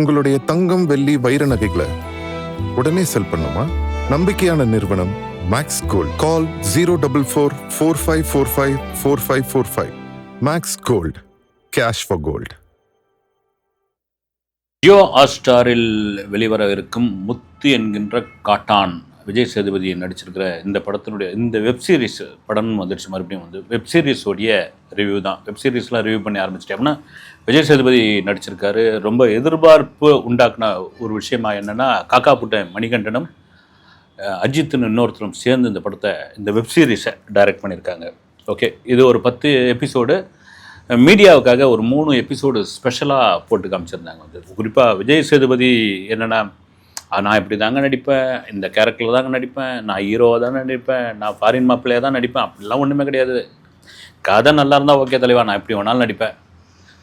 உங்களுடைய தங்கம், வெள்ளி, வைர நகைகளை உடனே செல் பண்ணுமா? நம்பிக்கையான நிறுவனம் Max Gold. Call 04445454545. Max Gold, cash for gold. Jio ஹாட்ஸ்டாரில் வெளிவரவிருக்கும் முத்து என்கின்ற காட்டான் விஜய் சேதுபதி நடிச்சிருக்கிற இந்த படத்தினுடைய இந்த வெப்சீரிஸ் படம் வந்துடுச்சு. மறுபடியும் வந்து வெப்சீரிஸோடைய ரிவ்யூ தான். வெப்சீரிஸ்லாம் ரிவ்யூ பண்ணி ஆரம்பிச்சிட்டேன் அப்படின்னா விஜய் சேதுபதி நடிச்சிருக்காரு. ரொம்ப எதிர்பார்ப்பு உண்டாக்குன ஒரு விஷயமா என்னென்னா, காக்கா புட்டை மணிகண்டனும் அஜித்துன்னு இன்னொருத்தரும் சேர்ந்து இந்த படத்தை, இந்த வெப்சீரிஸை டைரக்ட் பண்ணியிருக்காங்க. ஓகே, இது ஒரு 10 எபிசோடு மீடியாவுக்காக ஒரு 3 எபிசோடு ஸ்பெஷலாக போட்டு காமிச்சிருந்தாங்க. வந்து குறிப்பாக விஜய் சேதுபதி என்னென்னா, நான் இப்படி தாங்க நடிப்பேன், இந்த கேரக்டரில் தாங்க நடிப்பேன், நான் ஹீரோவாக தானே நடிப்பேன், நான் ஃபாரின் மாப்பிள்ளையாக தான் நடிப்பேன், அப்படிலாம் ஒன்றுமே கிடையாது. கதை நல்லா இருந்தால் ஓகே தலைவா, நான் எப்படி வேணாலும் நடிப்பேன்,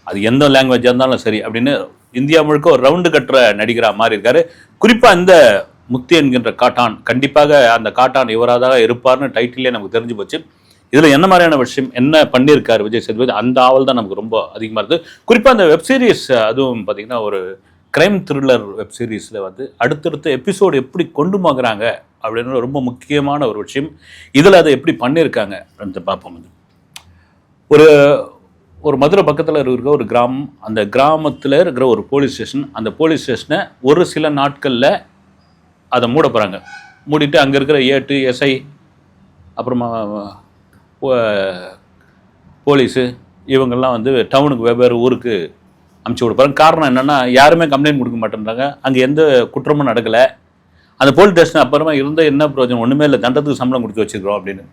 அது எந்த லாங்குவேஜாக இருந்தாலும் சரி அப்படின்னு இந்தியா முழுக்க ஒரு ரவுண்டு கட்டுற நடிகராக மாறி இருக்காரு. குறிப்பாக இந்த முத்து என்கின்ற காட்டான், கண்டிப்பாக அந்த காட்டான் இவராக தான் இருப்பார்னு டைட்டிலே நமக்கு தெரிஞ்சு போச்சு. இதில் என்ன மாதிரியான விஷயம் என்ன பண்ணியிருக்காரு விஜய் சேதுபதி, அந்த ஆவல் தான் நமக்கு ரொம்ப அதிகமாக இருக்குது. குறிப்பாக அந்த வெப்சீரிஸ், அதுவும் பார்த்திங்கன்னா ஒரு க்ரைம் த்ரில்லர் வெப்சீரிஸில் வந்து அடுத்தடுத்த எபிசோடு எப்படி கொண்டு போகிறாங்க அப்படின்னு ரொம்ப முக்கியமான ஒரு விஷயம். இதில் அதை எப்படி பண்ணியிருக்காங்க அப்படின்னு பார்ப்போம். வந்து ஒரு மதுரை பக்கத்தில் இருக்கிற ஒரு கிராமம், அந்த கிராமத்தில் இருக்கிற ஒரு போலீஸ் ஸ்டேஷன், அந்த போலீஸ் ஸ்டேஷனை ஒரு சில நாட்களில் அதை மூட போகிறாங்க. மூடிட்டு அங்கே இருக்கிற ஏட்டு, எஸ்ஐ, அப்புறமா போலீஸு, இவங்கெல்லாம் வந்து டவுனுக்கு வெவ்வேறு ஊருக்கு அமுச்சு கொடுப்பாங்க. காரணம் என்னென்னா, யாருமே கம்ப்ளைண்ட் கொடுக்க மாட்டேன்றாங்க, அங்கே எந்த குற்றமும் நடக்கலை, அந்த போலீஸ் ஸ்டேஷன் அப்புறமா இருந்தால் என்ன பிரயோஜனம், ஒன்றுமே இல்லை, தண்டத்துக்கு சம்பளம் கொடுத்து வச்சுக்கிறோம் அப்படின்னு.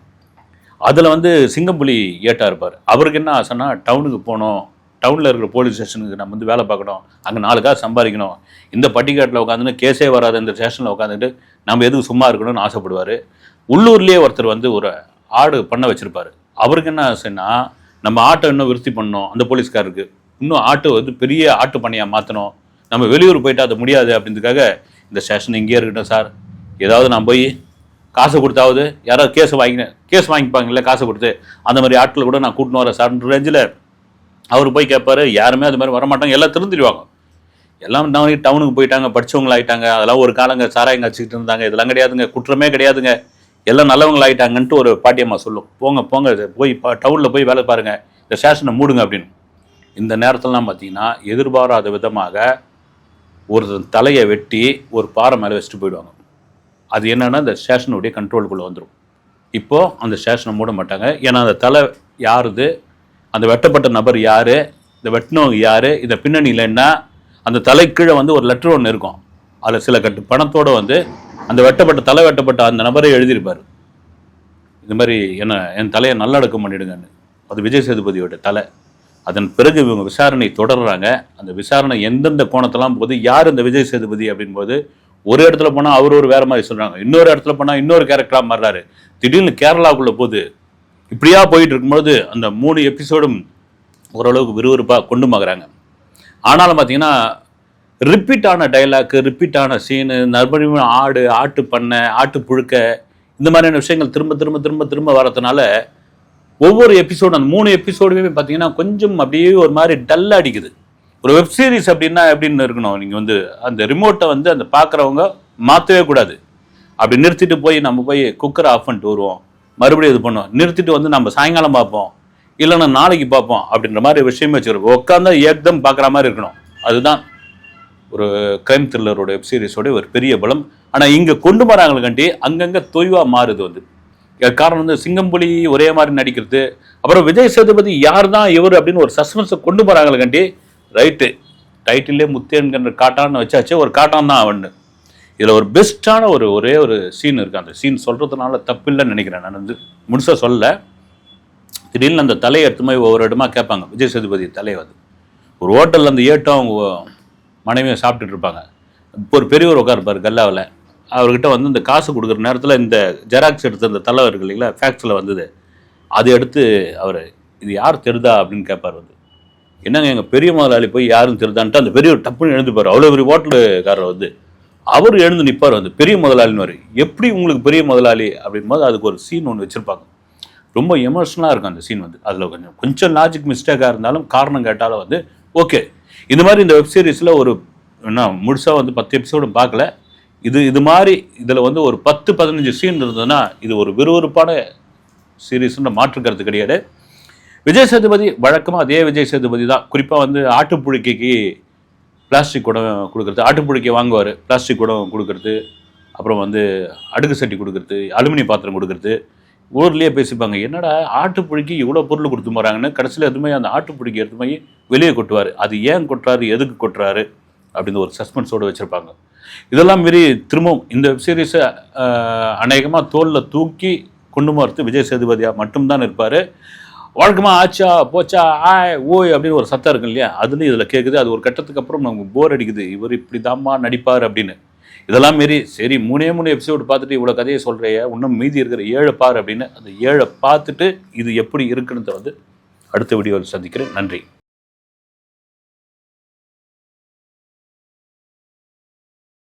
அதில் வந்து சிங்கம்புலி ஏட்டாக இருப்பார். அவருக்கு என்ன ஆசைன்னா, டவுனுக்கு போகணும், டவுனில் இருக்கிற போலீஸ் ஸ்டேஷனுக்கு நம்ம வந்து வேலை பார்க்கணும், அங்கே 4 காசு சம்பாதிக்கணும், இந்த பட்டிக்காட்டில் உட்காந்துன்னு கேஸே வராத இந்த ஸ்டேஷனில் உட்காந்துட்டு நம்ம எதுக்கு சும்மா இருக்கணும்னு ஆசைப்படுவார். உள்ளூர்லேயே ஒருத்தர் வந்து ஒரு ஆடு பண்ண வச்சுருப்பார். அவருக்கு என்ன ஆசைன்னா, நம்ம ஆட்டை இன்னும் விருத்தி பண்ணணும், அந்த போலீஸ்காரருக்கு இன்னும் ஆட்டு வந்து பெரிய ஆட்டு பண்ணையாக மாற்றணும், நம்ம வெளியூர் போயிட்டு அது முடியாது அப்படின்றதுக்காக, இந்த ஸ்டேஷன் இங்கேயே இருக்கட்டும் சார், ஏதாவது நான் போய் காசை கொடுத்தாவது யாராவது கேஸ் வாங்கிப்பாங்கல்ல காசை கொடுத்து, அந்த மாதிரி ஆட்களை கூட நான் கூட்டின்னு வரேன் சார்ன்ற ரேஞ்சில் அவர் போய் கேட்பாரு. யாருமே அது மாதிரி வரமாட்டாங்க, எல்லாம் திருந்திடுவாங்க. எல்லாம் டவுனுக்கு போயிட்டாங்க, படித்தவங்களாயிட்டாங்க, அதெல்லாம் ஒரு காலங்க சாராயங்க வச்சுக்கிட்டு இருந்தாங்க, இதெல்லாம் கிடையாதுங்க, குற்றமே கிடையாதுங்க, எல்லாம் நல்லவங்களாயிட்டாங்கன்ட்டு ஒரு பாட்டியம்மா சொல்லும். போங்க போய் டவுனில் போய் வேலை பாருங்கள், இந்த ஸ்டேஷனை மூடுங்க அப்படின்னு. இந்த நேரத்திலலாம் பார்த்தீங்கன்னா எதிர்பாராத விதமாக ஒரு தலையை வெட்டி ஒரு பாறை மேலே வச்சுட்டு போயிடுவாங்க. அது என்னென்னா, இந்த ஸ்டேஷனுடைய கண்ட்ரோலுக்குள்ளே வந்துடும். இப்போது அந்த ஸ்டேஷனை மூட மாட்டாங்க. ஏன்னா அந்த தலை யாருது, அந்த வெட்டப்பட்ட நபர் யார், இந்த வெட்டினவங்க யார், இந்த பின்னணியில் என்ன, அந்த தலை கீழே வந்து ஒரு லெட்டர் ஒன்று இருக்கும், அதில் சில கட்டு பணத்தோடு வந்து அந்த தலை வெட்டப்பட்ட அந்த நபரை எழுதியிருப்பார். இந்த மாதிரி என் தலையை நல்லடக்கம் பண்ணிவிடுங்கன்னு. அது விஜய் சேதுபதியோட தலை. அதன் பிறகு இவங்க விசாரணை தொடர்றாங்க. அந்த விசாரணை எந்தெந்த கோணத்தெல்லாம் போது, யார் இந்த விஜய் சேதுபதி அப்படின்போது, ஒரு இடத்துல போனால் அவர் ஒரு வேறு மாதிரி சொல்கிறாங்க, இன்னொரு இடத்துல போனால் இன்னொரு கேரக்டராக மாறுறாரு, திடீர்னு கேரளாவுக்குள்ளே போகுது. இப்படியா போயிட்டு இருக்கும்போது அந்த 3 எபிசோடும் ஓரளவுக்கு விறுவிறுப்பாக கொண்டு போகிறாங்க. ஆனாலும் பார்த்தீங்கன்னா ரிப்பீட்டான டைலாக்கு, ரிப்பீட்டான சீனு, மறுபடியும் ஆட்டு பண்ணை, ஆட்டு புழுக்க, இந்த மாதிரியான விஷயங்கள் திரும்ப திரும்ப திரும்ப திரும்ப வரதுனால ஒவ்வொரு எபிசோடு, அந்த 3 எபிசோடுமே பார்த்தீங்கன்னா கொஞ்சம் அப்படியே ஒரு மாதிரி டல்லாக அடிக்குது. ஒரு வெப்சீரிஸ் அப்படின்னா எப்படின்னு இருக்கணும், நீங்கள் வந்து அந்த ரிமோட்டை வந்து அந்த பார்க்குறவங்க மாற்றவே கூடாது. அப்படி நிறுத்திட்டு நம்ம போய் குக்கரை ஆஃப் பண்ணிட்டு வருவோம், மறுபடியும் இது பண்ணுவோம், நிறுத்திட்டு வந்து நம்ம சாயங்காலம் பார்ப்போம், இல்லைன்னா நாளைக்கு பார்ப்போம் அப்படின்ற மாதிரி விஷயமே வச்சுருக்கோம். உட்காந்தா ஏக்தம் பார்க்குற மாதிரி இருக்கணும். அதுதான் ஒரு க்ரைம் த்ரில்லரோட வெப்சீரிஸோட ஒரு பெரிய பலம். ஆனால் இங்கே கொண்டு வராங்களுக்காண்டி அங்கங்கே தொய்வாக மாறுது. வந்து காரணம் வந்து சிங்கம்புலி ஒரே மாதிரி நடிக்கிறது, அப்புறம் விஜய் சேதுபதி யார் தான் இவர் அப்படின்னு ஒரு சஸ்பென்ஸை கொண்டு போகிறாங்களுக்காண்டி ரைட்டு டைட்டிலே முத்து என்கின்ற காட்டான்னு வச்சாச்சு. ஒரு காட்டான் தான் அவன். இதில் ஒரு பெஸ்ட்டான ஒரே ஒரு சீன் இருக்குது. அந்த சீன் சொல்கிறதுனால தப்பில்லைன்னு நினைக்கிறேன். நான் வந்து முழுசாக சொல்லலை. திடீர்னு அந்த தலையை எடுத்து போய் ஒவ்வொரு இடமா கேட்பாங்க. விஜய் சேதுபதி தலையை வந்து ஒரு ஹோட்டலில் அந்த ஏட்டும் அவங்க மனைவியை சாப்பிட்டுட்டு இருப்பாங்க. இப்போ ஒரு பெரியவர் உட்காருப்பார் கல்லாவில். அவர்கிட்ட வந்து இந்த காசு கொடுக்குற நேரத்தில் இந்த ஜெராக்ஸ் எடுத்து அந்த தலைவர்கள் இல்லைங்களா, ஃபேக்ஸில் வந்தது, அதை எடுத்து அவர் இது யார் தெரிதா அப்படின்னு கேட்பார். வந்து என்னங்க எங்கள் பெரிய முதலாளி போய் யாரும் தெரிதான்ட்டு அந்த பெரிய டப்புன்னு எழுந்துப்பார். அவ்வளோ பெரிய ஹோட்டலுக்காரர் வந்து அவர் எழுந்து நிற்பார். வந்து பெரிய முதலாளின்னு வரும். எப்படி உங்களுக்கு பெரிய முதலாளி அப்படின்போது அதுக்கு ஒரு சீன் ஒன்று வச்சுருப்பாங்க. ரொம்ப எமோஷனலாக இருக்கும் அந்த சீன். வந்து அதில் கொஞ்சம் லாஜிக் மிஸ்டேக்காக இருந்தாலும் காரணம் கேட்டாலும் வந்து ஓகே. இந்த மாதிரி இந்த வெப்சீரிஸில் ஒரு என்ன முழுசாக வந்து 10 எபிசோடும் பார்க்கல. இது மாதிரி இதில் வந்து ஒரு 10-15 சீன் இருந்ததுன்னா இது ஒரு விறுவிறுப்பான சீரீஸ்ன்ற மாற்றுக்கிறது கிடையாது. விஜய் சேதுபதி வழக்கமாக அதே விஜய் சேதுபதி தான். குறிப்பாக வந்து ஆட்டுப்புழுக்கைக்கு பிளாஸ்டிக் குடம் கொடுக்குறது, ஆட்டுப்புழுக்கை வாங்குவார், பிளாஸ்டிக் குடம் கொடுக்குறது, அப்புறம் வந்து அடுக்கு சட்டி கொடுக்குறது, அலுமினிய பாத்திரம் கொடுக்குறது. ஊர்லேயே பேசிப்பாங்க, என்னடா ஆட்டுப்புழுக்கி இவ்வளோ பொருள் கொடுத்து போகிறாங்கன்னு. கடைசியில் எதுவுமே அந்த ஆட்டுப்புழுக்கி எடுத்து போய் வெளியே கொட்டுவார். அது ஏன் கொட்டுறாரு, எதுக்கு கொட்டுறாரு அப்படின்னு ஒரு சஸ்பென்ஸோடு வச்சுருப்பாங்க. இதெல்லாம் மீறி திரும்பவும் இந்த சீரீஸை அநேகமாக தோளில் தூக்கி கொண்டு போகிறது விஜய் சேதுபதியாக மட்டும்தான் இருப்பார். வழக்கமாக ஆச்சா போச்சா ஆய் ஓய் அப்படின்னு ஒரு சத்தம் இருக்கு இல்லையா, அதுலேயும் இதில் கேட்குது. அது ஒரு கட்டத்துக்கு அப்புறம் நமக்கு போர் அடிக்குது, இவர் இப்படி தாம்மா நடிப்பார் அப்படின்னு. இதெல்லாம் மாரி சரி 3 எபிசோடு பார்த்துட்டு இவ்வளோ கதையை சொல்கிறைய, இன்னும் மீதி இருக்கிற 7 பார் அப்படின்னு. அந்த 7 பார்த்துட்டு இது எப்படி இருக்குன்னு வந்து அடுத்த வீடியோவில் சந்திக்கிறேன். நன்றி.